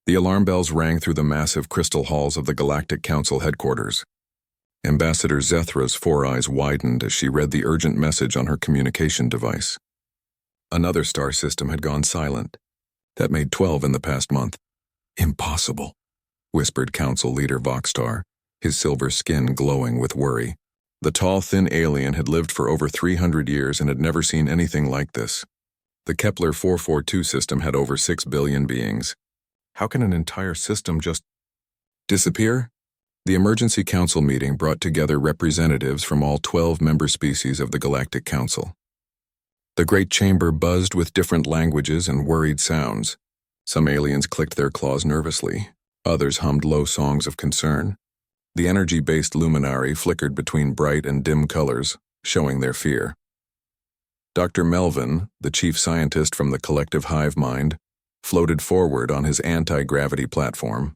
The alarm bells rang through the massive crystal halls of the Galactic Council headquarters. Ambassador Zethra's four eyes widened as she read the urgent message on her communication device. Another star system had gone silent. That made 12 in the past month. Impossible, whispered Council Leader Voxtar, his silver skin glowing with worry. The tall, thin alien had lived for over 300 years and had never seen anything like this. The Kepler 442 system had over 6 billion beings. How can an entire system just disappear? The Emergency Council meeting brought together representatives from all 12 member species of the Galactic Council. The great chamber buzzed with different languages and worried sounds. Some aliens clicked their claws nervously. Others hummed low songs of concern. The energy-based luminary flickered between bright and dim colors, showing their fear. Dr. Melvin, the chief scientist from the collective hive mind, floated forward on his anti-gravity platform.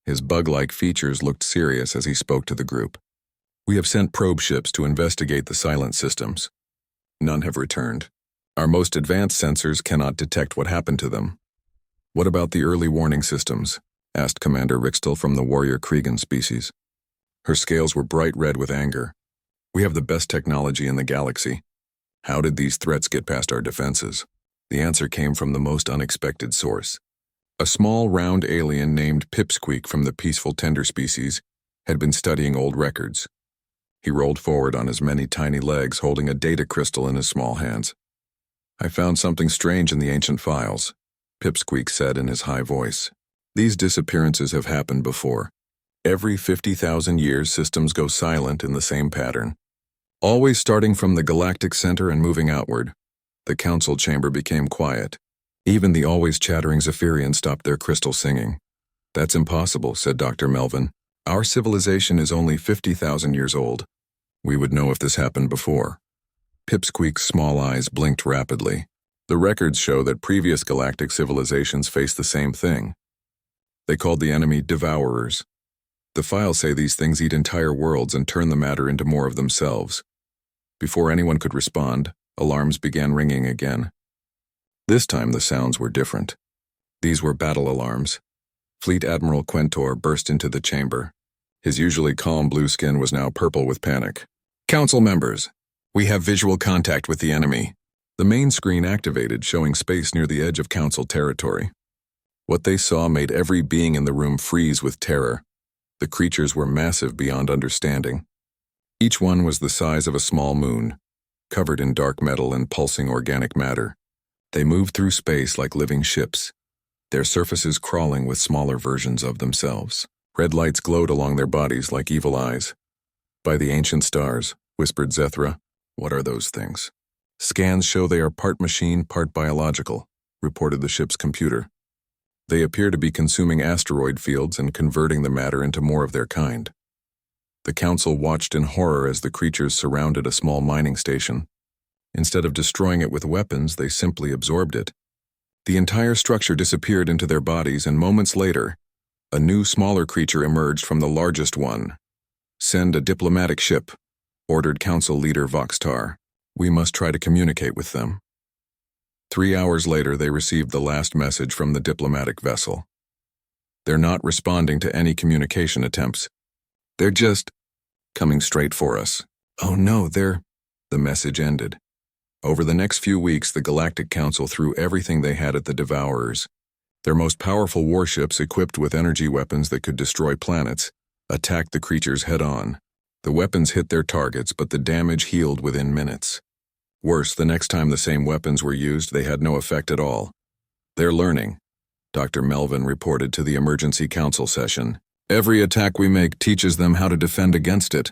His bug-like features looked serious as he spoke to the group. We have sent probe ships to investigate the silent systems. None have returned. Our most advanced sensors cannot detect what happened to them. What about the early warning systems? Asked Commander Rixtel from the warrior Kregan species. Her scales were bright red with anger. We have the best technology in the galaxy. How did these threats get past our defenses? The answer came from the most unexpected source. A small, round alien named Pipsqueak from the peaceful tender species had been studying old records. He rolled forward on his many tiny legs, holding a data crystal in his small hands. I found something strange in the ancient files, Pipsqueak said in his high voice. These disappearances have happened before. Every 50,000 years, systems go silent in the same pattern. Always starting from the galactic center and moving outward. The council chamber became quiet. Even the always chattering Zephyrians stopped their crystal singing. That's impossible, said Dr. Melvin. Our civilization is only 50,000 years old. We would know if this happened before. Pipsqueak's small eyes blinked rapidly. The records show that previous galactic civilizations faced the same thing. They called the enemy devourers. The files say these things eat entire worlds and turn the matter into more of themselves. Before anyone could respond, alarms began ringing again. This time the sounds were different. These were battle alarms. Fleet Admiral Quentor burst into the chamber. His usually calm blue skin was now purple with panic. Council members, we have visual contact with the enemy. The main screen activated, showing space near the edge of Council territory. What they saw made every being in the room freeze with terror. The creatures were massive beyond understanding. Each one was the size of a small moon, covered in dark metal and pulsing organic matter. They moved through space like living ships, their surfaces crawling with smaller versions of themselves. Red lights glowed along their bodies like evil eyes. By the ancient stars, whispered Zethra, what are those things? Scans show they are part machine, part biological, reported the ship's computer. They appear to be consuming asteroid fields and converting the matter into more of their kind. The council watched in horror as the creatures surrounded a small mining station. Instead of destroying it with weapons, they simply absorbed it. The entire structure disappeared into their bodies, and moments later, a new, smaller creature emerged from the largest one. Send a diplomatic ship, ordered Council Leader Voxtar. We must try to communicate with them. 3 hours later, they received the last message from the diplomatic vessel. They're not responding to any communication attempts. They're just coming straight for us. Oh no, the message ended. Over the next few weeks, the Galactic Council threw everything they had at the Devourers. Their most powerful warships, equipped with energy weapons that could destroy planets, attacked the creatures head-on. The weapons hit their targets, but the damage healed within minutes. Worse, the next time the same weapons were used, they had no effect at all. They're learning, Dr. Melvin reported to the Emergency Council session. Every attack we make teaches them how to defend against it.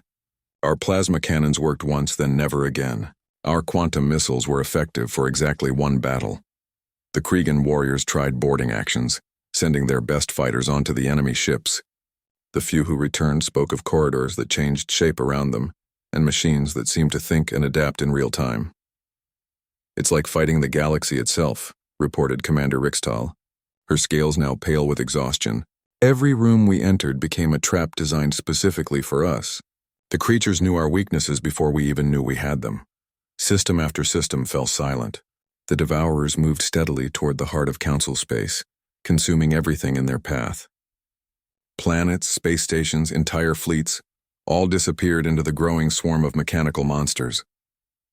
Our plasma cannons worked once, then never again. Our quantum missiles were effective for exactly one battle. The Kregan warriors tried boarding actions, sending their best fighters onto the enemy ships. The few who returned spoke of corridors that changed shape around them, and machines that seemed to think and adapt in real time. It's like fighting the galaxy itself, reported Commander Rixtal, her scales now pale with exhaustion. Every room we entered became a trap designed specifically for us. The creatures knew our weaknesses before we even knew we had them. System after system fell silent. The Devourers moved steadily toward the heart of Council space, consuming everything in their path. Planets, space stations, entire fleets, all disappeared into the growing swarm of mechanical monsters.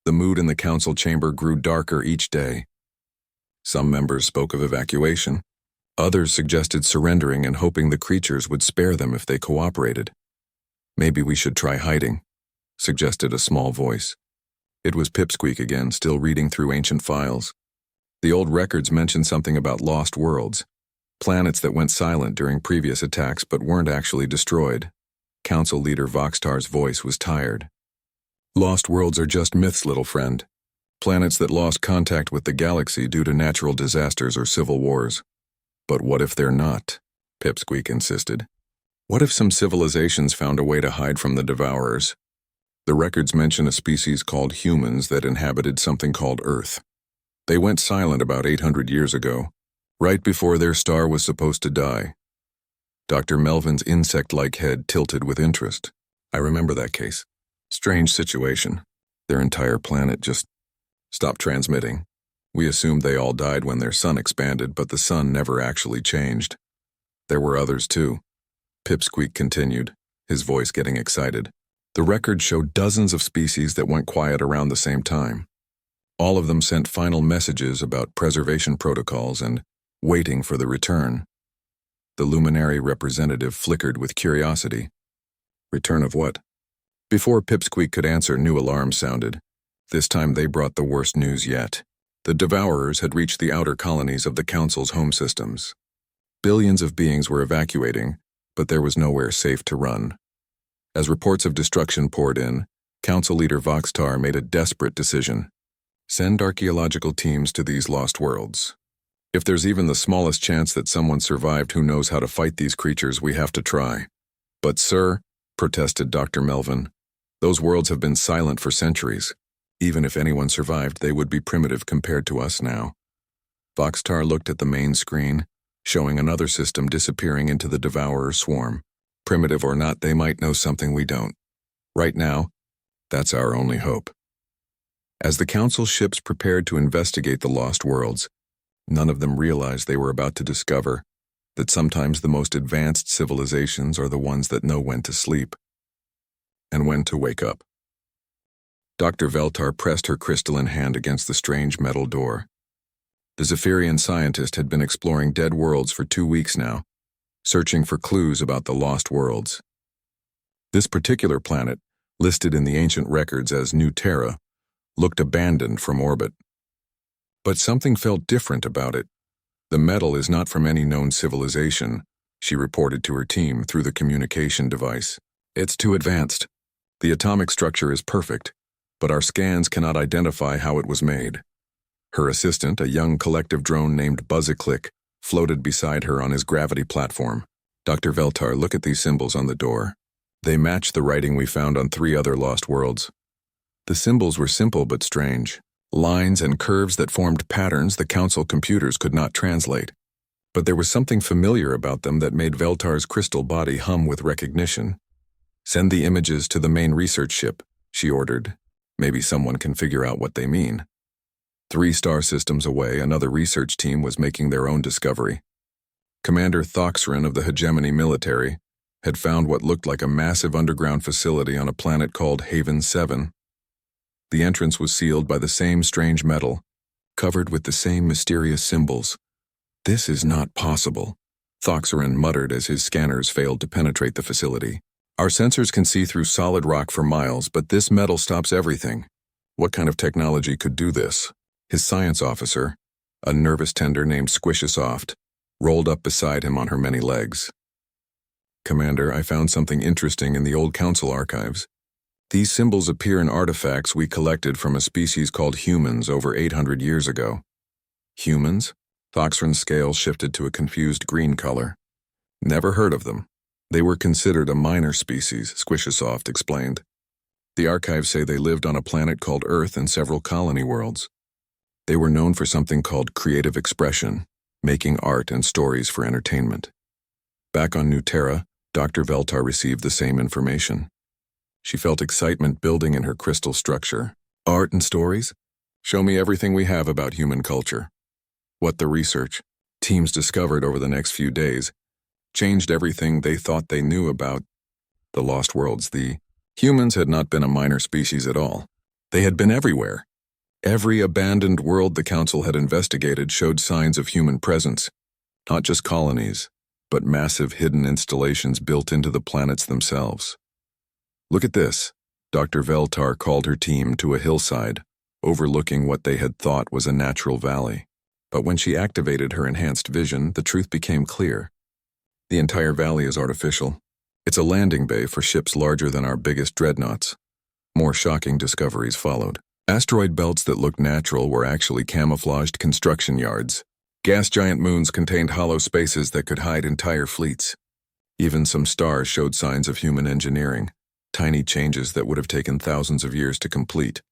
The mood in the council chamber grew darker each day. Some members spoke of evacuation. Others suggested surrendering and hoping the creatures would spare them if they cooperated. "Maybe we should try hiding," suggested a small voice. It was Pipsqueak again, still reading through ancient files. The old records mentioned something about lost worlds, planets that went silent during previous attacks but weren't actually destroyed. Council leader Voxtar's voice was tired. "Lost worlds are just myths, little friend. Planets that lost contact with the galaxy due to natural disasters or civil wars." "But what if they're not?" Pipsqueak insisted. "What if some civilizations found a way to hide from the Devourers? The records mention a species called humans that inhabited something called Earth. They went silent about 800 years ago, right before their star was supposed to die." Dr. Melvin's insect-like head tilted with interest. "I remember that case. Strange situation. Their entire planet just stopped transmitting. We assumed they all died when their sun expanded, but the sun never actually changed. There were others too." Pipsqueak continued, his voice getting excited. "The records show dozens of species that went quiet around the same time. All of them sent final messages about preservation protocols and waiting for the return." The luminary representative flickered with curiosity. "Return of what?" Before Pipsqueak could answer, new alarms sounded. This time they brought the worst news yet. The Devourers had reached the outer colonies of the Council's home systems. Billions of beings were evacuating, but there was nowhere safe to run. As reports of destruction poured in, Council leader Voxtar made a desperate decision. Send archaeological teams to these lost worlds. If there's even the smallest chance that someone survived who knows how to fight these creatures, we have to try. "But sir," protested Dr. Melvin, "those worlds have been silent for centuries. Even if anyone survived, they would be primitive compared to us now." Voxtar looked at the main screen, showing another system disappearing into the Devourer swarm. "Primitive or not, they might know something we don't. Right now, that's our only hope." As the Council ships prepared to investigate the lost worlds, none of them realized they were about to discover that sometimes the most advanced civilizations are the ones that know when to sleep and when to wake up. Dr. Veltar pressed her crystalline hand against the strange metal door. The Zephyrian scientist had been exploring dead worlds for 2 weeks now, searching for clues about the lost worlds. This particular planet, listed in the ancient records as New Terra, looked abandoned from orbit. But something felt different about it. "The metal is not from any known civilization," she reported to her team through the communication device. "It's too advanced. The atomic structure is perfect, but our scans cannot identify how it was made." Her assistant, a young collective drone named Buzziclick, floated beside her on his gravity platform. "Dr. Veltar, look at these symbols on the door. They match the writing we found on 3 other lost worlds." The symbols were simple but strange. Lines and curves that formed patterns the Council computers could not translate. But there was something familiar about them that made Veltar's crystal body hum with recognition. "Send the images to the main research ship," she ordered. "Maybe someone can figure out what they mean." 3 star systems away, another research team was making their own discovery. Commander Thoxrin of the Hegemony military had found what looked like a massive underground facility on a planet called Haven 7. The entrance was sealed by the same strange metal, covered with the same mysterious symbols. "This is not possible," Thoxrin muttered as his scanners failed to penetrate the facility. "Our sensors can see through solid rock for miles, but this metal stops everything. What kind of technology could do this?" His science officer, a nervous tender named Squishasoft, rolled up beside him on her many legs. "Commander, I found something interesting in the old Council archives. These symbols appear in artifacts we collected from a species called humans over 800 years ago." "Humans?" Thoxrin's scale shifted to a confused green color. "Never heard of them. They were considered a minor species," Squishasoft explained. "The archives say they lived on a planet called Earth and several colony worlds. They were known for something called creative expression, making art and stories for entertainment." Back on New Terra, Dr. Veltar received the same information. She felt excitement building in her crystal structure. "Art and stories? Show me everything we have about human culture." "What the research?" teams discovered over the next few days changed everything they thought they knew about the Lost Worlds. The humans had not been a minor species at all. They had been everywhere. Every abandoned world the Council had investigated showed signs of human presence, not just colonies, but massive hidden installations built into the planets themselves. "Look at this," Dr. Veltar called her team to a hillside, overlooking what they had thought was a natural valley. But when she activated her enhanced vision, the truth became clear. The entire valley is artificial. It's a landing bay for ships larger than our biggest dreadnoughts. More shocking discoveries followed. Asteroid belts that looked natural were actually camouflaged construction yards. Gas giant moons contained hollow spaces that could hide entire fleets. Even some stars showed signs of human engineering, tiny changes that would have taken thousands of years to complete.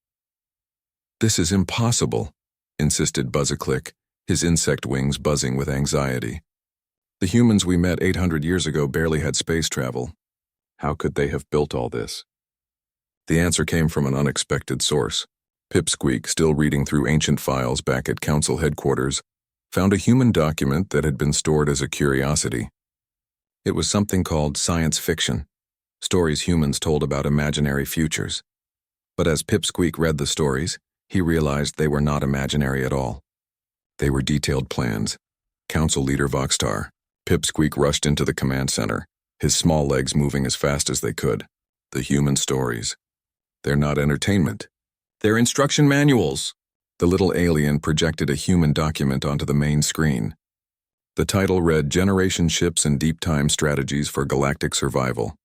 "This is impossible," insisted Buzziclick, his insect wings buzzing with anxiety. "The humans we met 800 years ago barely had space travel. How could they have built all this?" The answer came from an unexpected source. Pipsqueak, still reading through ancient files back at Council headquarters, found a human document that had been stored as a curiosity. It was something called science fiction, stories humans told about imaginary futures. But as Pipsqueak read the stories, he realized they were not imaginary at all. They were detailed plans. Council leader Voxtar. Pipsqueak rushed into the command center, his small legs moving as fast as they could. The human stories. They're not entertainment. They're instruction manuals. The little alien projected a human document onto the main screen. The title read Generation Ships and Deep Time Strategies for Galactic Survival.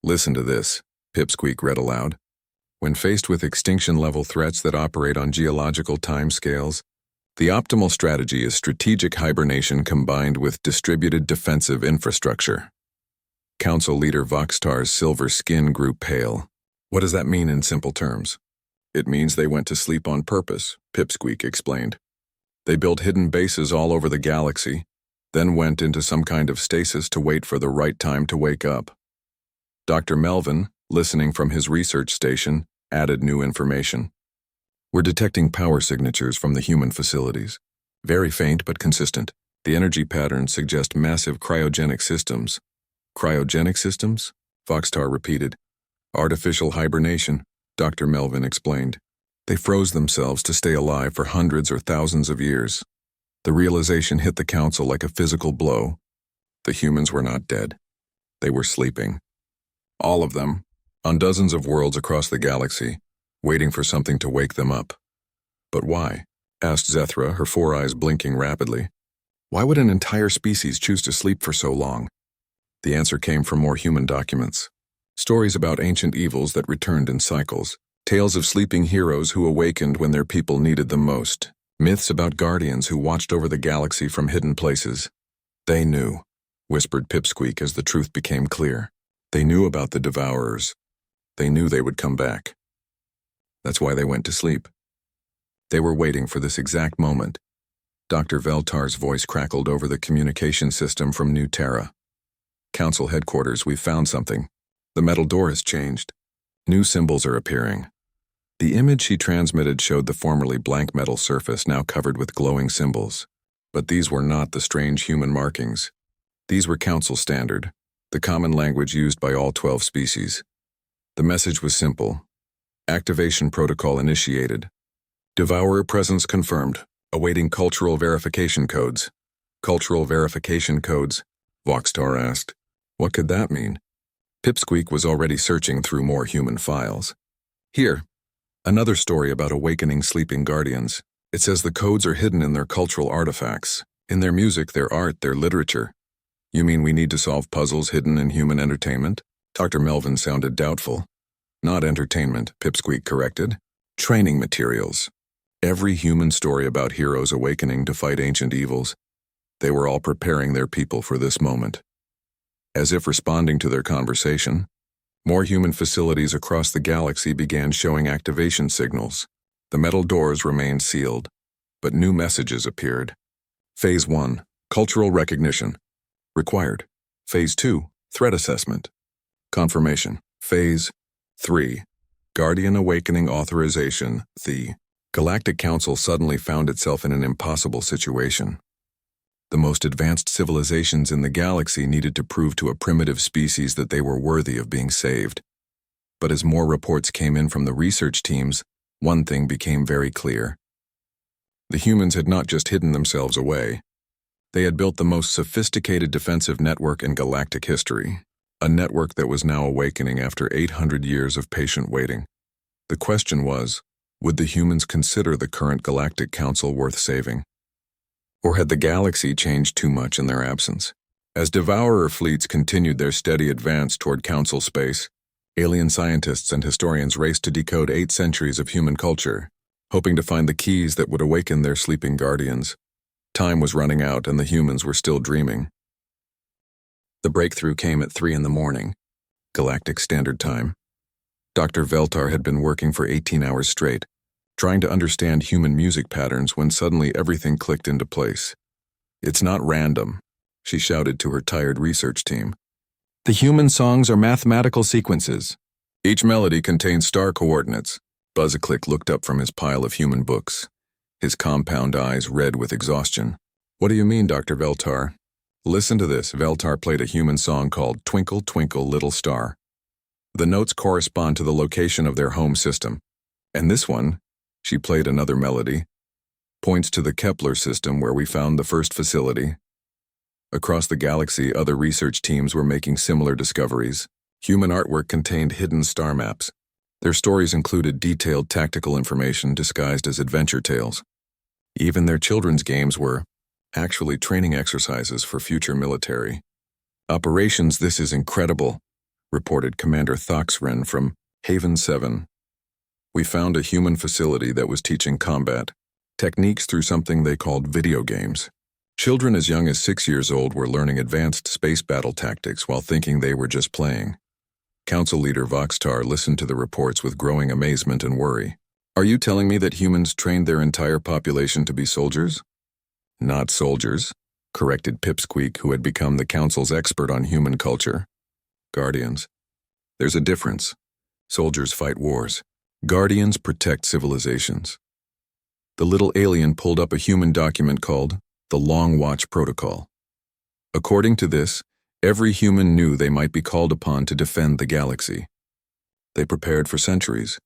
"Listen to this," Pipsqueak read aloud. "When faced with extinction-level threats that operate on geological timescales, the optimal strategy is strategic hibernation combined with distributed defensive infrastructure." Council leader Voxtar's silver skin grew pale. "What does that mean in simple terms?" "It means they went to sleep on purpose," Pipsqueak explained. "They built hidden bases all over the galaxy, then went into some kind of stasis to wait for the right time to wake up." Dr. Melvin, listening from his research station, added new information. "We're detecting power signatures from the human facilities. Very faint but consistent. The energy patterns suggest massive cryogenic systems." "Cryogenic systems?" Voxtar repeated. "Artificial hibernation," Dr. Melvin explained. "They froze themselves to stay alive for hundreds or thousands of years." The realization hit the Council like a physical blow. The humans were not dead. They were sleeping. All of them, on dozens of worlds across the galaxy, waiting for something to wake them up. "But why?" asked Zethra, her 4 eyes blinking rapidly. "Why would an entire species choose to sleep for so long?" The answer came from more human documents. Stories about ancient evils that returned in cycles. Tales of sleeping heroes who awakened when their people needed them most. Myths about guardians who watched over the galaxy from hidden places. "They knew," whispered Pipsqueak as the truth became clear. "They knew about the Devourers. They knew they would come back. That's why they went to sleep. They were waiting for this exact moment." Dr. Veltar's voice crackled over the communication system from New Terra. "Council headquarters, we've found something. The metal door has changed. New symbols are appearing." The image she transmitted showed the formerly blank metal surface now covered with glowing symbols. But these were not the strange human markings. These were Council standard, the common language used by all 12 species. The message was simple. Activation protocol initiated. Devourer presence confirmed. Awaiting cultural verification codes. "Cultural verification codes?" Voxtar asked. What could that mean? Pipsqueak was already searching through more human files. "Here, another story about awakening sleeping guardians. It says the codes are hidden in their cultural artifacts, in their music, their art, their literature." "You mean we need to solve puzzles hidden in human entertainment?" Dr. Melvin sounded doubtful. "Not entertainment," Pipsqueak corrected. "Training materials. Every human story about heroes awakening to fight ancient evils. They were all preparing their people for this moment." As if responding to their conversation, more human facilities across the galaxy began showing activation signals. The metal doors remained sealed, but new messages appeared. Phase 1, cultural recognition. Required. Phase 2, threat assessment. Confirmation. Phase 3, Guardian Awakening Authorization. The Galactic Council suddenly found itself in an impossible situation. The most advanced civilizations in the galaxy needed to prove to a primitive species that they were worthy of being saved. But as more reports came in from the research teams, one thing became very clear. The humans had not just hidden themselves away. They had built the most sophisticated defensive network in galactic history, a network that was now awakening after 800 years of patient waiting. The question was, would the humans consider the current Galactic Council worth saving? Or had the galaxy changed too much in their absence? As devourer fleets continued their steady advance toward Council space, alien scientists and historians raced to decode 8 centuries of human culture, hoping to find the keys that would awaken their sleeping guardians. Time was running out and the humans were still dreaming. The breakthrough came at 3 a.m, Galactic Standard Time. Dr. Veltar had been working for 18 hours straight, trying to understand human music patterns when suddenly everything clicked into place. "It's not random," she shouted to her tired research team. "The human songs are mathematical sequences. Each melody contains star coordinates." Buzzclick looked up from his pile of human books, his compound eyes red with exhaustion. "What do you mean, Dr. Veltar?" "Listen to this." Veltar played a human song called "Twinkle, Twinkle, Little Star." The notes correspond to the location of their home system. And this one, she played another melody, points to the Kepler system where we found the first facility. Across the galaxy, other research teams were making similar discoveries. Human artwork contained hidden star maps. Their stories included detailed tactical information disguised as adventure tales. Even their children's games were actually training exercises for future military operations. "This is incredible," reported Commander Thoxren from Haven 7. "We found a human facility that was teaching combat techniques through something they called video games. Children as young as 6 years old were learning advanced space battle tactics while thinking they were just playing." Council leader Voxtar listened to the reports with growing amazement and worry. "Are you telling me that humans trained their entire population to be soldiers?" "Not soldiers," corrected Pipsqueak, who had become the Council's expert on human culture. "Guardians. There's a difference. Soldiers fight wars. Guardians protect civilizations." The little alien pulled up a human document called the Long Watch Protocol. According to this, every human knew they might be called upon to defend the galaxy. They prepared for centuries,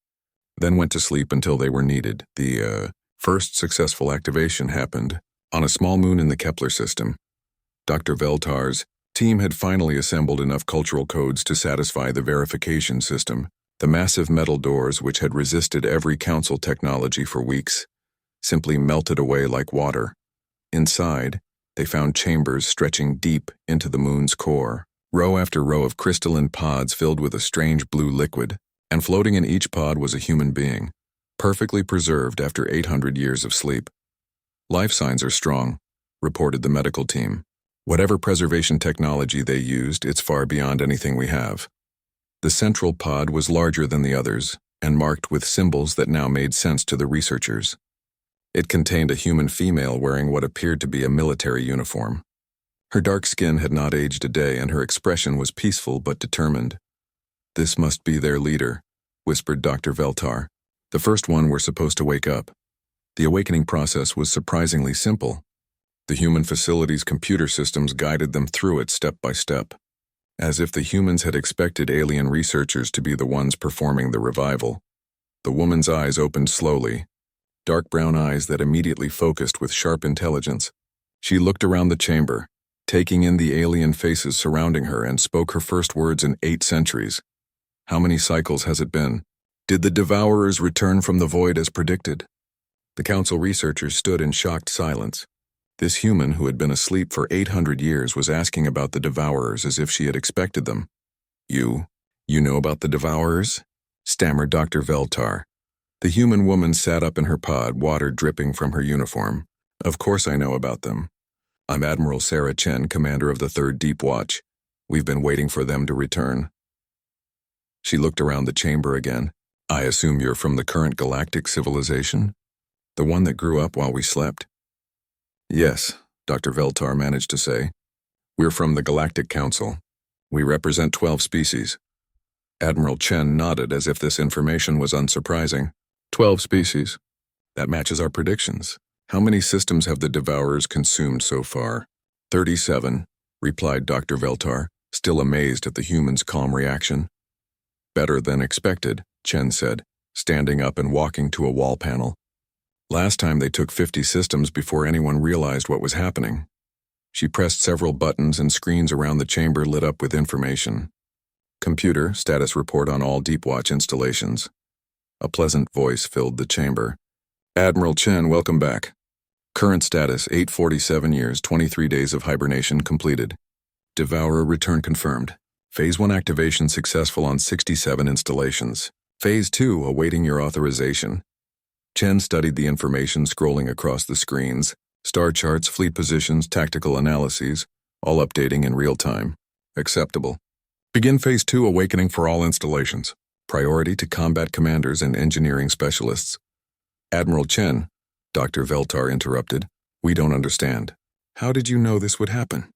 then went to sleep until they were needed. The first successful activation happened on a small moon in the Kepler system. Dr. Veltar's team had finally assembled enough cultural codes to satisfy the verification system. The massive metal doors, which had resisted every council technology for weeks, simply melted away like water. Inside, they found chambers stretching deep into the moon's core, row after row of crystalline pods filled with a strange blue liquid, and floating in each pod was a human being, perfectly preserved after 800 years of sleep. "Life signs are strong," reported the medical team. "Whatever preservation technology they used, it's far beyond anything we have." The central pod was larger than the others, and marked with symbols that now made sense to the researchers. It contained a human female wearing what appeared to be a military uniform. Her dark skin had not aged a day, and her expression was peaceful but determined. "This must be their leader," whispered Dr. Veltar. "The first one were supposed to wake up." The awakening process was surprisingly simple. The human facility's computer systems guided them through it step by step. As if the humans had expected alien researchers to be the ones performing the revival. The woman's eyes opened slowly, dark brown eyes that immediately focused with sharp intelligence. She looked around the chamber, taking in the alien faces surrounding her, and spoke her first words in 8 centuries. "How many cycles has it been? Did the devourers return from the void as predicted?" The council researchers stood in shocked silence. This human, who had been asleep for 800 years, was asking about the devourers as if she had expected them. You know about the devourers?" stammered Dr. Veltar. The human woman sat up in her pod, water dripping from her uniform. "Of course I know about them. I'm Admiral Sarah Chen, commander of the 3rd Deep Watch. We've been waiting for them to return." She looked around the chamber again. "I assume you're from the current galactic civilization? The one that grew up while we slept?" "Yes," Dr. Veltar managed to say. "We're from the Galactic Council. We represent 12 species." Admiral Chen nodded as if this information was unsurprising. 12 species. That matches our predictions. How many systems have the devourers consumed so far?" 37, replied Dr. Veltar, still amazed at the human's calm reaction. Better than expected, Chen said, standing up and walking to a wall panel. Last time they took 50 systems before anyone realized what was happening. She pressed several buttons and screens around the chamber lit up with information. Computer, status report on all Deepwatch installations. A pleasant voice filled the chamber. Admiral Chen, welcome back. Current status, 847 years, 23 days of hibernation completed. Devourer return confirmed. Phase 1 activation successful on 67 installations. Phase 2 awaiting your authorization. Chen studied the information scrolling across the screens. Star charts, fleet positions, tactical analyses, all updating in real time. Acceptable. Begin Phase 2 awakening for all installations. Priority to combat commanders and engineering specialists. Admiral Chen, Dr. Veltar interrupted. We don't understand. How did you know this would happen?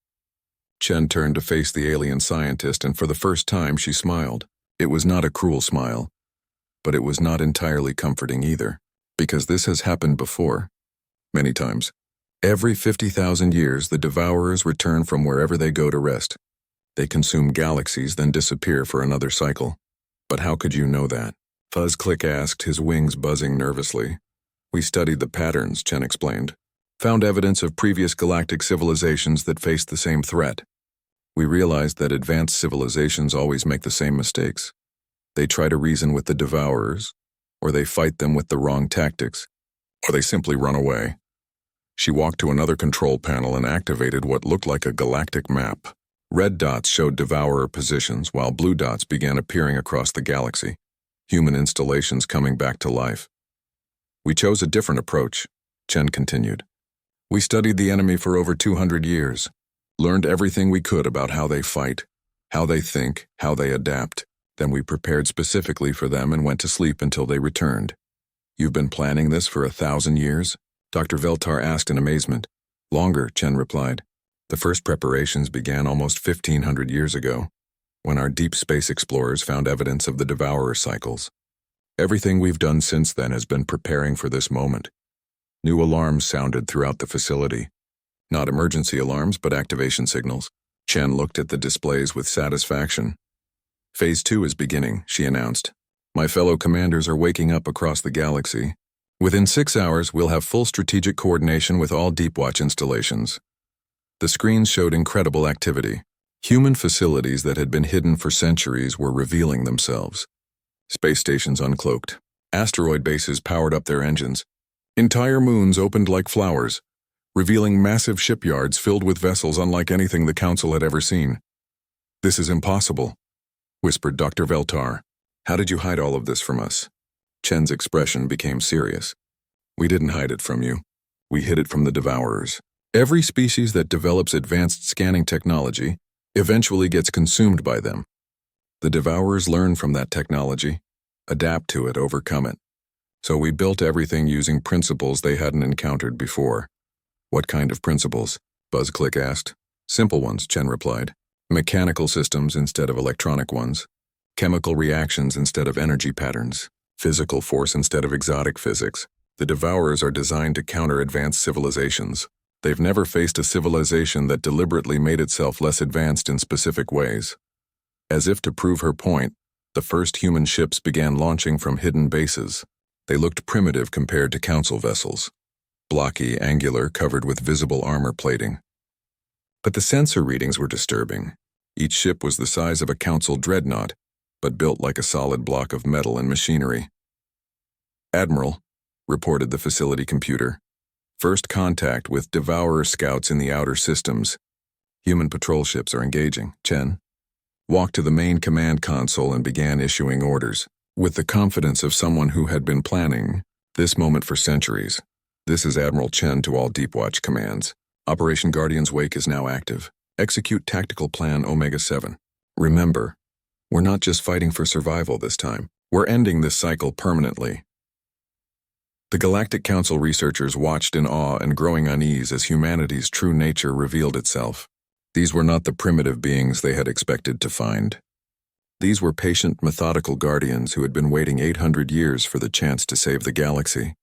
Chen turned to face the alien scientist, and for the first time she smiled. It was not a cruel smile, but it was not entirely comforting either, because this has happened before. Many times. Every 50,000 years, the Devourers return from wherever they go to rest. They consume galaxies, then disappear for another cycle. But how could you know that? Fuzzclick asked, his wings buzzing nervously. We studied the patterns, Chen explained. Found evidence of previous galactic civilizations that faced the same threat. We realized that advanced civilizations always make the same mistakes. They try to reason with the Devourers, or they fight them with the wrong tactics, or they simply run away. She walked to another control panel and activated what looked like a galactic map. Red dots showed Devourer positions, while blue dots began appearing across the galaxy, human installations coming back to life. We chose a different approach, Chen continued. We studied the enemy for over 200 years, learned everything we could about how they fight, how they think, how they adapt. Then we prepared specifically for them and went to sleep until they returned. You've been planning this for 1,000 years? Dr. Veltar asked in amazement. Longer, Chen replied. The first preparations began almost 1,500 years ago, when our deep space explorers found evidence of the Devourer cycles. Everything we've done since then has been preparing for this moment. New alarms sounded throughout the facility. Not emergency alarms, but activation signals. Chen looked at the displays with satisfaction. Phase 2 is beginning, she announced. My fellow commanders are waking up across the galaxy. Within 6 hours, we'll have full strategic coordination with all Deepwatch installations. The screens showed incredible activity. Human facilities that had been hidden for centuries were revealing themselves. Space stations uncloaked. Asteroid bases powered up their engines. Entire moons opened like flowers, revealing massive shipyards filled with vessels unlike anything the Council had ever seen. This is impossible, whispered Dr. Veltar. How did you hide all of this from us? Chen's expression became serious. We didn't hide it from you. We hid it from the Devourers. Every species that develops advanced scanning technology eventually gets consumed by them. The Devourers learn from that technology, adapt to it, overcome it. So we built everything using principles they hadn't encountered before. What kind of principles? Buzzclick asked. Simple ones, Chen replied. Mechanical systems instead of electronic ones. Chemical reactions instead of energy patterns. Physical force instead of exotic physics. The Devourers are designed to counter advanced civilizations. They've never faced a civilization that deliberately made itself less advanced in specific ways. As if to prove her point, the first human ships began launching from hidden bases. They looked primitive compared to Council vessels. Blocky, angular, covered with visible armor plating. But the sensor readings were disturbing. Each ship was the size of a Council dreadnought, but built like a solid block of metal and machinery. Admiral, reported the facility computer. First contact with Devourer scouts in the outer systems. Human patrol ships are engaging. Chen walked to the main command console and began issuing orders. With the confidence of someone who had been planning this moment for centuries. This is Admiral Chen to all Deepwatch commands. Operation Guardian's Wake is now active. Execute Tactical Plan Omega-7. Remember, we're not just fighting for survival this time. We're ending this cycle permanently. The Galactic Council researchers watched in awe and growing unease as humanity's true nature revealed itself. These were not the primitive beings they had expected to find. These were patient, methodical guardians who had been waiting 800 years for the chance to save the galaxy.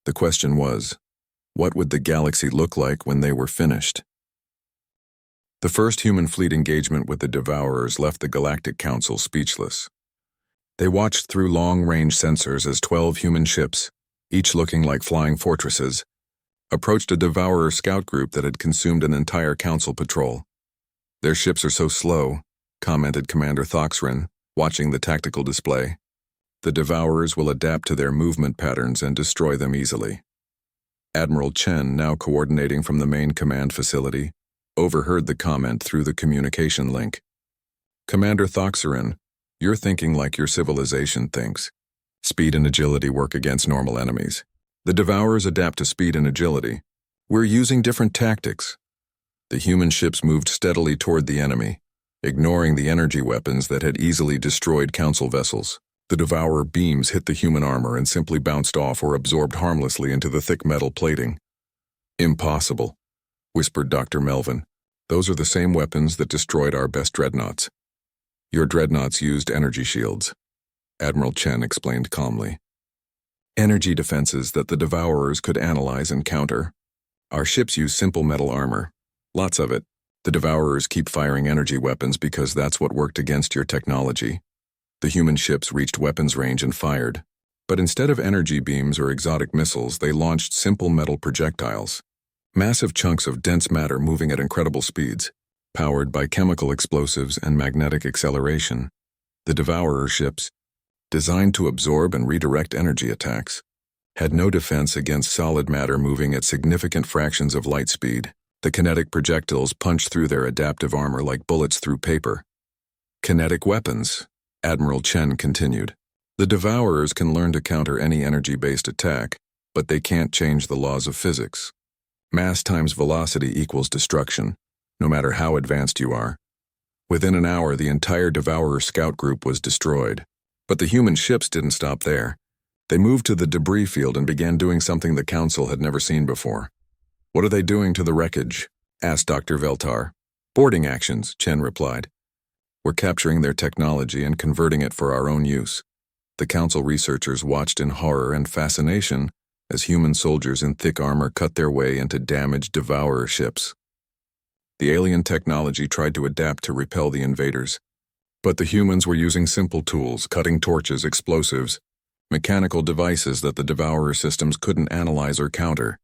The question was, what would the galaxy look like when they were finished? The first human fleet engagement with the Devourers left the Galactic Council speechless. They watched through long-range sensors as 12 human ships, each looking like flying fortresses, approached a Devourer scout group that had consumed an entire Council patrol. "Their ships are so slow," commented Commander Thoxrin, watching the tactical display. "The Devourers will adapt to their movement patterns and destroy them easily." Admiral Chen, now coordinating from the main command facility, overheard the comment through the communication link. "Commander Thoxrin, you're thinking like your civilization thinks. Speed and agility work against normal enemies. The Devourers adapt to speed and agility. We're using different tactics." The human ships moved steadily toward the enemy, ignoring the energy weapons that had easily destroyed Council vessels. The Devourer beams hit the human armor and simply bounced off or absorbed harmlessly into the thick metal plating. "Impossible," whispered Dr. Melvin. "Those are the same weapons that destroyed our best dreadnoughts." "Your dreadnoughts used energy shields," Admiral Chen explained calmly. "Energy defenses that the Devourers could analyze and counter. Our ships use simple metal armor. Lots of it. The Devourers keep firing energy weapons because that's what worked against your technology." The human ships reached weapons range and fired. But instead of energy beams or exotic missiles, they launched simple metal projectiles. Massive chunks of dense matter moving at incredible speeds, powered by chemical explosives and magnetic acceleration. The Devourer ships, designed to absorb and redirect energy attacks, had no defense against solid matter moving at significant fractions of light speed. The kinetic projectiles punched through their adaptive armor like bullets through paper. "Kinetic weapons," Admiral Chen continued. "The Devourers can learn to counter any energy-based attack, but they can't change the laws of physics. Mass times velocity equals destruction, no matter how advanced you are." Within an hour, the entire Devourer scout group was destroyed. But the human ships didn't stop there. They moved to the debris field and began doing something the Council had never seen before. "What are they doing to the wreckage?" asked Dr. Veltar. "Boarding actions," Chen replied. "We're capturing their technology and converting it for our own use." The Council researchers watched in horror and fascination as human soldiers in thick armor cut their way into damaged Devourer ships. The alien technology tried to adapt to repel the invaders, but the humans were using simple tools, cutting torches, explosives, mechanical devices that the Devourer systems couldn't analyze or counter.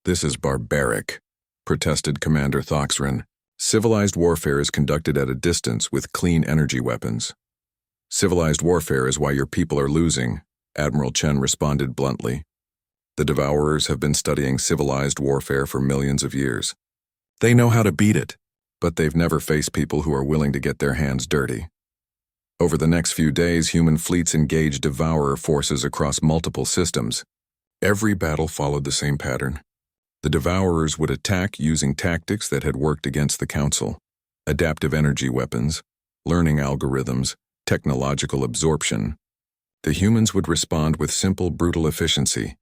"This is barbaric," protested Commander Thoxrin. "Civilized warfare is conducted at a distance with clean energy weapons." "Civilized warfare is why your people are losing," Admiral Chen responded bluntly. "The Devourers have been studying civilized warfare for millions of years. They know how to beat it, but they've never faced people who are willing to get their hands dirty." Over the next few days, human fleets engaged Devourer forces across multiple systems. Every battle followed the same pattern. The Devourers would attack using tactics that had worked against the Council: adaptive energy weapons, learning algorithms, technological absorption. The humans would respond with simple, brutal efficiency: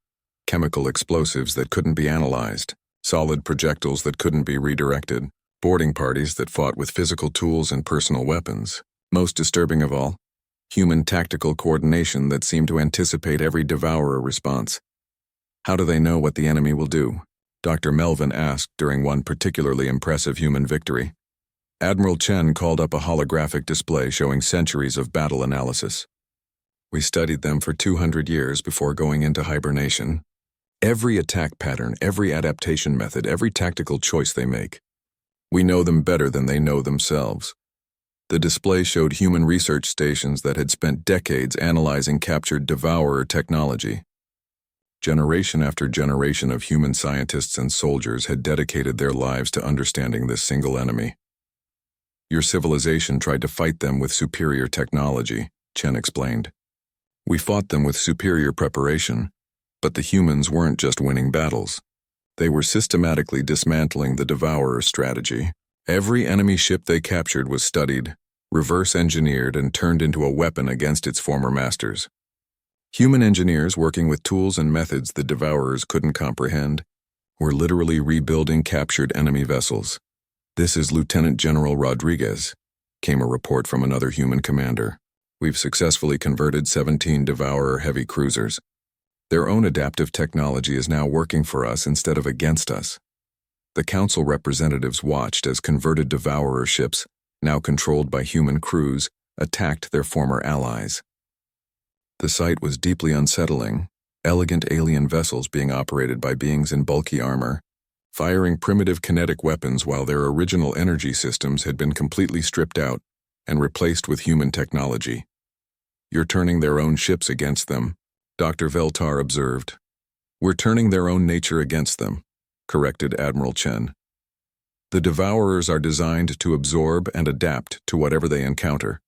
chemical explosives that couldn't be analyzed, solid projectiles that couldn't be redirected, boarding parties that fought with physical tools and personal weapons. Most disturbing of all, human tactical coordination that seemed to anticipate every Devourer response. "How do they know what the enemy will do?" Dr. Melvin asked during one particularly impressive human victory. Admiral Chen called up a holographic display showing centuries of battle analysis. "We studied them for 200 years before going into hibernation. Every attack pattern, every adaptation method, every tactical choice they make. We know them better than they know themselves." The display showed human research stations that had spent decades analyzing captured Devourer technology. Generation after generation of human scientists and soldiers had dedicated their lives to understanding this single enemy. "Your civilization tried to fight them with superior technology," Chen explained. "We fought them with superior preparation, but the humans weren't just winning battles. They were systematically dismantling the Devourer strategy. Every enemy ship they captured was studied, reverse-engineered, and turned into a weapon against its former masters. Human engineers working with tools and methods the Devourers couldn't comprehend were literally rebuilding captured enemy vessels. "This is Lieutenant General Rodriguez," came a report from another human commander. "We've successfully converted 17 Devourer heavy cruisers. Their own adaptive technology is now working for us instead of against us." The Council representatives watched as converted devourer ships, now controlled by human crews, attacked their former allies. The sight was deeply unsettling, elegant alien vessels being operated by beings in bulky armor, firing primitive kinetic weapons while their original energy systems had been completely stripped out and replaced with human technology. "You're turning their own ships against them," Dr. Veltar observed. "We're turning their own nature against them," corrected Admiral Chen. "The Devourers are designed to absorb and adapt to whatever they encounter,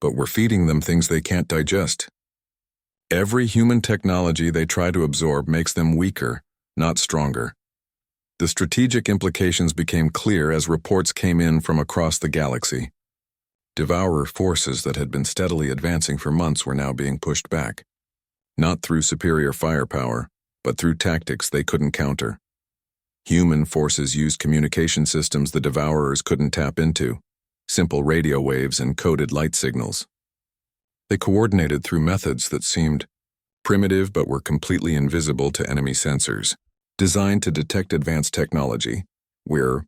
but we're feeding them things they can't digest. Every human technology they try to absorb makes them weaker, not stronger." The strategic implications became clear as reports came in from across the galaxy. Devourer forces that had been steadily advancing for months were now being pushed back, not through superior firepower, but through tactics they couldn't counter. Human forces used communication systems the Devourers couldn't tap into, simple radio waves and coded light signals. They coordinated through methods that seemed primitive but were completely invisible to enemy sensors. Designed to detect advanced technology, we're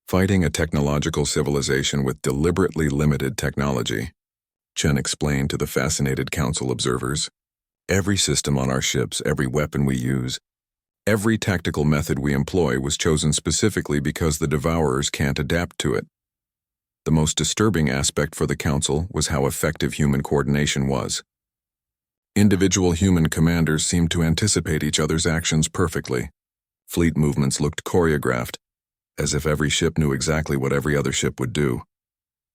fighting a technological civilization with deliberately limited technology, Chen explained to the fascinated Council observers. "Every system on our ships, every weapon we use, every tactical method we employ was chosen specifically because the Devourers can't adapt to it." The most disturbing aspect for the Council was how effective human coordination was. Individual human commanders seemed to anticipate each other's actions perfectly. Fleet movements looked choreographed, as if every ship knew exactly what every other ship would do.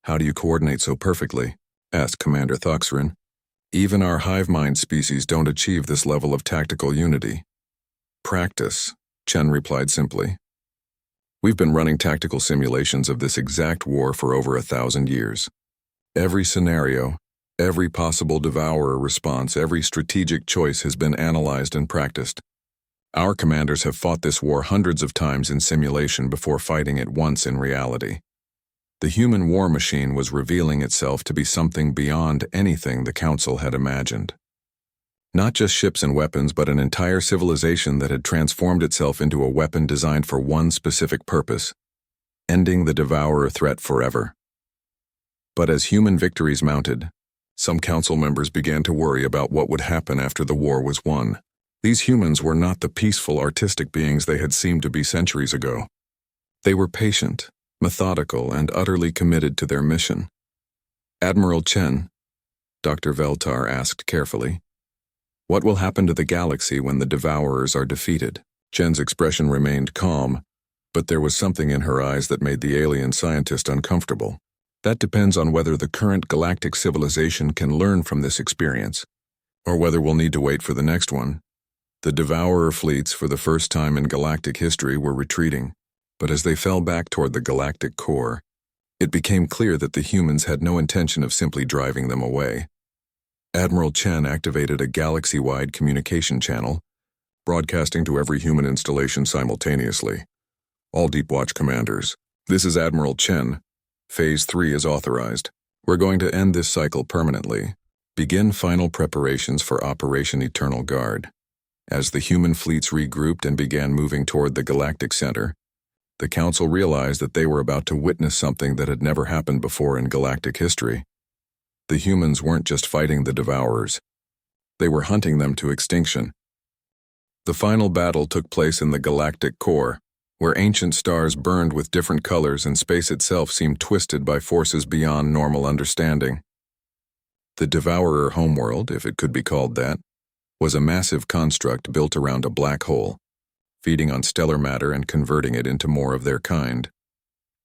"How do you coordinate so perfectly?" asked Commander Thoxrin. "Even our hive mind species don't achieve this level of tactical unity." "Practice," Chen replied simply. "We've been running tactical simulations of this exact war for over 1,000 years. Every scenario, every possible devourer response, every strategic choice has been analyzed and practiced. Our commanders have fought this war hundreds of times in simulation before fighting it once in reality." The human war machine was revealing itself to be something beyond anything the Council had imagined. Not just ships and weapons, but an entire civilization that had transformed itself into a weapon designed for one specific purpose: ending the Devourer threat forever. But as human victories mounted, some Council members began to worry about what would happen after the war was won. These humans were not the peaceful, artistic beings they had seemed to be centuries ago. They were patient, methodical, and utterly committed to their mission. "Admiral Chen," Dr. Veltar asked carefully, "what will happen to the galaxy when the Devourers are defeated?" Chen's expression remained calm, but there was something in her eyes that made the alien scientist uncomfortable. "That depends on whether the current galactic civilization can learn from this experience, or whether we'll need to wait for the next one." The Devourer fleets, for the first time in galactic history, were retreating, but as they fell back toward the galactic core, it became clear that the humans had no intention of simply driving them away. Admiral Chen activated a galaxy-wide communication channel, broadcasting to every human installation simultaneously. "All Deepwatch commanders, this is Admiral Chen. Phase 3 is authorized. We're going to end this cycle permanently. Begin final preparations for Operation Eternal Guard." As the human fleets regrouped and began moving toward the galactic center, the Council realized that they were about to witness something that had never happened before in galactic history. The humans weren't just fighting the Devourers. They were hunting them to extinction. The final battle took place in the galactic core, where ancient stars burned with different colors and space itself seemed twisted by forces beyond normal understanding. The Devourer homeworld, if it could be called that, was a massive construct built around a black hole, feeding on stellar matter and converting it into more of their kind.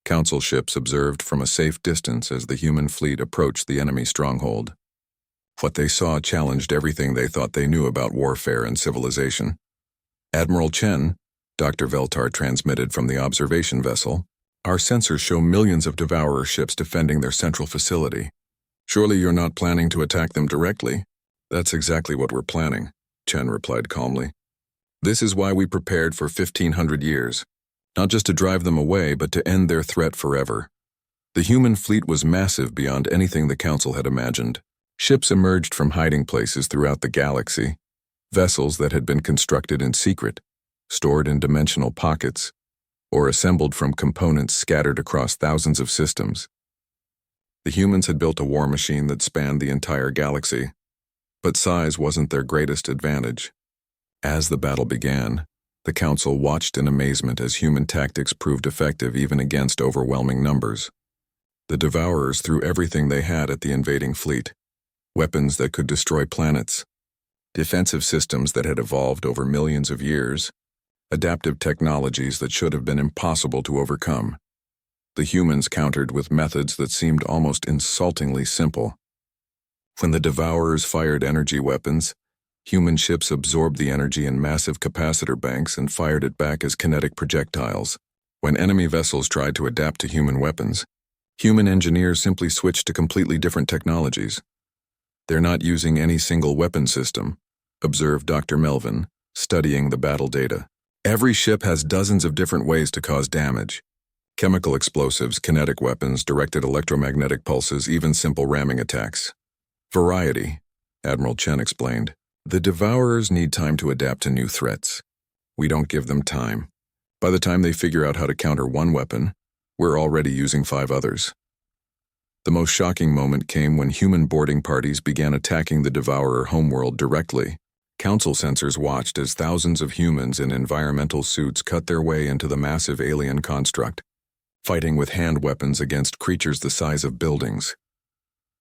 Council ships observed from a safe distance as the human fleet approached the enemy stronghold. What they saw challenged everything they thought they knew about warfare and civilization. "Admiral Chen," Dr. Veltar transmitted from the observation vessel, "our sensors show millions of Devourer ships defending their central facility. Surely you're not planning to attack them directly?" "That's exactly what we're planning," Chen replied calmly. "This is why we prepared for 1,500 years. Not just to drive them away, but to end their threat forever." The human fleet was massive beyond anything the Council had imagined. Ships emerged from hiding places throughout the galaxy, vessels that had been constructed in secret, stored in dimensional pockets, or assembled from components scattered across thousands of systems. The humans had built a war machine that spanned the entire galaxy, but size wasn't their greatest advantage. As the battle began, the Council watched in amazement as human tactics proved effective even against overwhelming numbers. The Devourers threw everything they had at the invading fleet: weapons that could destroy planets, defensive systems that had evolved over millions of years, adaptive technologies that should have been impossible to overcome. The humans countered with methods that seemed almost insultingly simple. When the Devourers fired energy weapons, human ships absorbed the energy in massive capacitor banks and fired it back as kinetic projectiles. When enemy vessels tried to adapt to human weapons, human engineers simply switched to completely different technologies. "They're not using any single weapon system," observed Dr. Melvin, studying the battle data. "Every ship has dozens of different ways to cause damage. Chemical explosives, kinetic weapons, directed electromagnetic pulses, even simple ramming attacks. Variety," Admiral Chen explained. "The Devourers need time to adapt to new threats. We don't give them time. By the time they figure out how to counter one weapon, we're already using 5 others." The most shocking moment came when human boarding parties began attacking the Devourer homeworld directly. Council sensors watched as thousands of humans in environmental suits cut their way into the massive alien construct, fighting with hand weapons against creatures the size of buildings.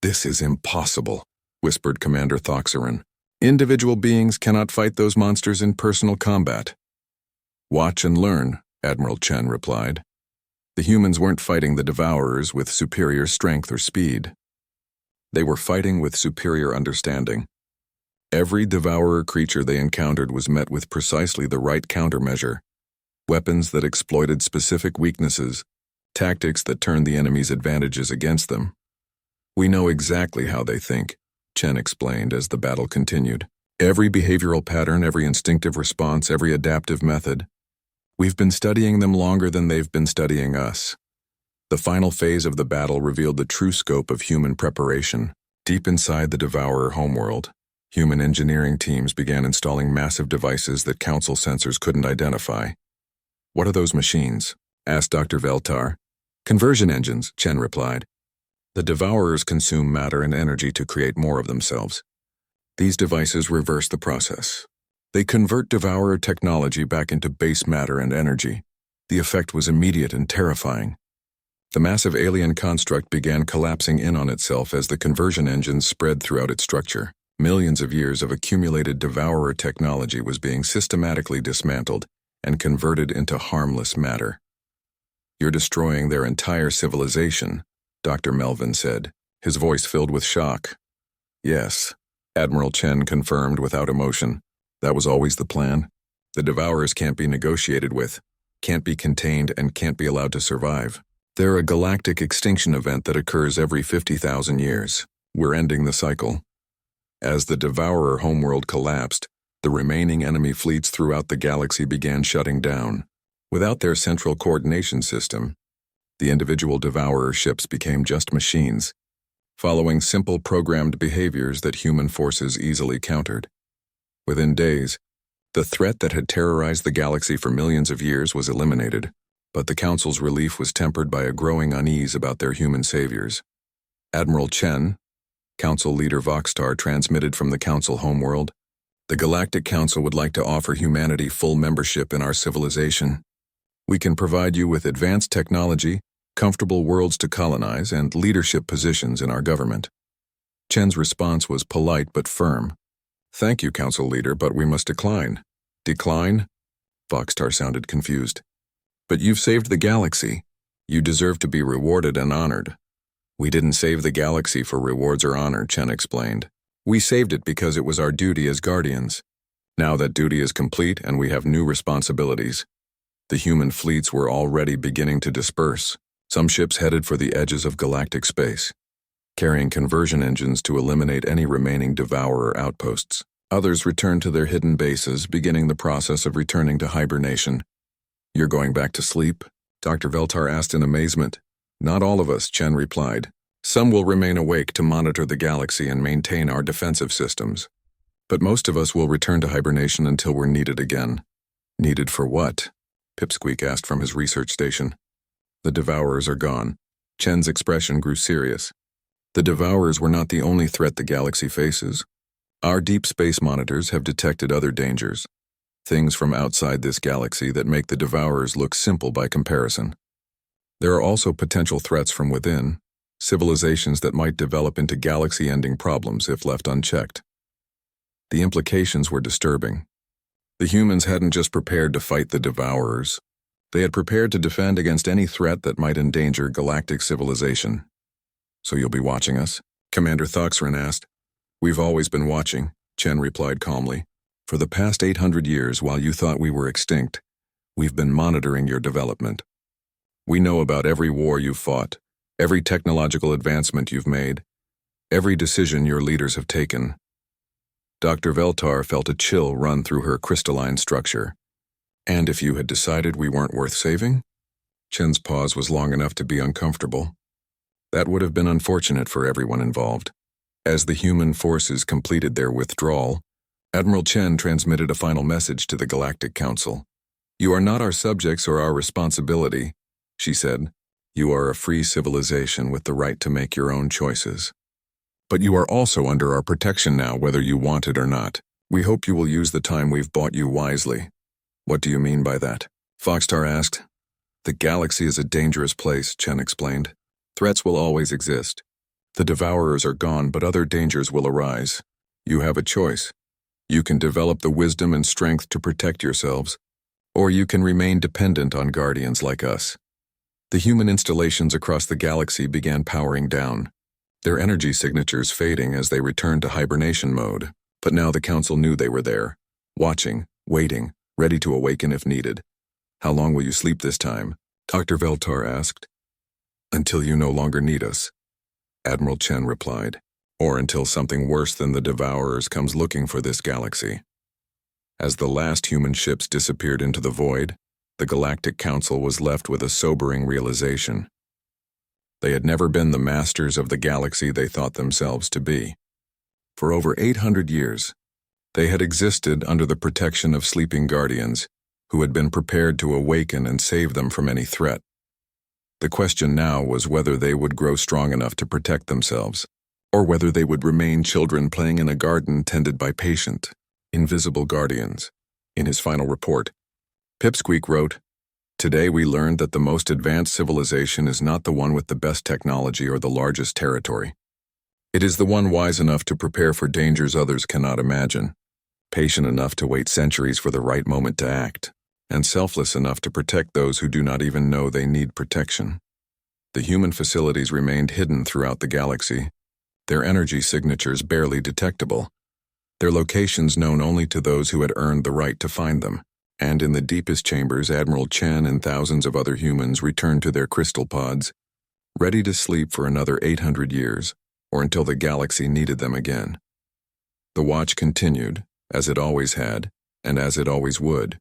"This is impossible," whispered Commander Thoxerin. "Individual beings cannot fight those monsters in personal combat." "Watch and learn," Admiral Chen replied. The humans weren't fighting the Devourers with superior strength or speed. They were fighting with superior understanding. Every Devourer creature they encountered was met with precisely the right countermeasure: weapons that exploited specific weaknesses, tactics that turned the enemy's advantages against them. "We know exactly how they think," Chen explained as the battle continued. "Every behavioral pattern, every instinctive response, every adaptive method. We've been studying them longer than they've been studying us." The final phase of the battle revealed the true scope of human preparation. Deep inside the Devourer homeworld, human engineering teams began installing massive devices that Council sensors couldn't identify. "What are those machines?" asked Dr. Veltar. "Conversion engines," Chen replied. "The Devourers consume matter and energy to create more of themselves. These devices reverse the process. They convert Devourer technology back into base matter and energy." The effect was immediate and terrifying. The massive alien construct began collapsing in on itself as the conversion engines spread throughout its structure. Millions of years of accumulated Devourer technology was being systematically dismantled and converted into harmless matter. "You're destroying their entire civilization," Dr. Melvin said, his voice filled with shock. "Yes," Admiral Chen confirmed without emotion. "That was always the plan. The Devourers can't be negotiated with, can't be contained, and can't be allowed to survive. They're a galactic extinction event that occurs every 50,000 years. We're ending the cycle." As the Devourer homeworld collapsed, the remaining enemy fleets throughout the galaxy began shutting down. Without their central coordination system, the individual Devourer ships became just machines, following simple programmed behaviors that human forces easily countered. Within days, the threat that had terrorized the galaxy for millions of years was eliminated, but the Council's relief was tempered by a growing unease about their human saviors. Admiral Chen, Council Leader Voxtar, transmitted from the Council homeworld. "The Galactic Council would like to offer humanity full membership in our civilization. We can provide you with advanced technology, comfortable worlds to colonize, and leadership positions in our government." Chen's response was polite but firm. "Thank you, Council Leader, but we must decline." "Decline?" Voxtar sounded confused. "But you've saved the galaxy. You deserve to be rewarded and honored." "We didn't save the galaxy for rewards or honor," Chen explained. "We saved it because it was our duty as guardians. Now that duty is complete and we have new responsibilities." The human fleets were already beginning to disperse. Some ships headed for the edges of galactic space, carrying conversion engines to eliminate any remaining Devourer outposts. Others returned to their hidden bases, beginning the process of returning to hibernation. "You're going back to sleep?" Dr. Veltar asked in amazement. "Not all of us," Chen replied. "Some will remain awake to monitor the galaxy and maintain our defensive systems. But most of us will return to hibernation until we're needed again." "Needed for what?" Pipsqueak asked from his research station. The Devourers are gone. Chen's expression grew serious. The Devourers were not the only threat the galaxy faces. Our deep space monitors have detected other dangers. Things from outside this galaxy that make the Devourers look simple by comparison. There are also potential threats from within, civilizations that might develop into galaxy-ending problems if left unchecked. The implications were disturbing. The humans hadn't just prepared to fight the Devourers. They had prepared to defend against any threat that might endanger galactic civilization. So you'll be watching us? Commander Thoxrin asked. We've always been watching, Chen replied calmly. For the past 800 years, while you thought we were extinct, we've been monitoring your development. We know about every war you've fought, every technological advancement you've made, every decision your leaders have taken. Dr. Veltar felt a chill run through her crystalline structure. And if you had decided we weren't worth saving? Chen's pause was long enough to be uncomfortable. That would have been unfortunate for everyone involved. As the human forces completed their withdrawal, Admiral Chen transmitted a final message to the Galactic Council. You are not our subjects or our responsibility, she said. You are a free civilization with the right to make your own choices. But you are also under our protection now, whether you want it or not. We hope you will use the time we've bought you wisely. What do you mean by that? Foxtar asked. The galaxy is a dangerous place, Chen explained. Threats will always exist. The Devourers are gone, but other dangers will arise. You have a choice. You can develop the wisdom and strength to protect yourselves, or you can remain dependent on guardians like us. The human installations across the galaxy began powering down, their energy signatures fading as they returned to hibernation mode. But now the Council knew they were there, watching, waiting, ready to awaken if needed. How long will you sleep this time? Dr. Veltar asked. Until you no longer need us, Admiral Chen replied. Or until something worse than the Devourers comes looking for this galaxy. As the last human ships disappeared into the void, the Galactic Council was left with a sobering realization. They had never been the masters of the galaxy they thought themselves to be. For over 800 years, they had existed under the protection of sleeping guardians who had been prepared to awaken and save them from any threat. The question now was whether they would grow strong enough to protect themselves, or whether they would remain children playing in a garden tended by patient, invisible guardians. In his final report, Pipsqueak wrote, Today we learned that the most advanced civilization is not the one with the best technology or the largest territory. It is the one wise enough to prepare for dangers others cannot imagine, patient enough to wait centuries for the right moment to act, and selfless enough to protect those who do not even know they need protection. The human facilities remained hidden throughout the galaxy, their energy signatures barely detectable, their locations known only to those who had earned the right to find them. And in the deepest chambers, Admiral Chen and thousands of other humans returned to their crystal pods, ready to sleep for another 800 years, or until the galaxy needed them again. The watch continued, as it always had, and as it always would,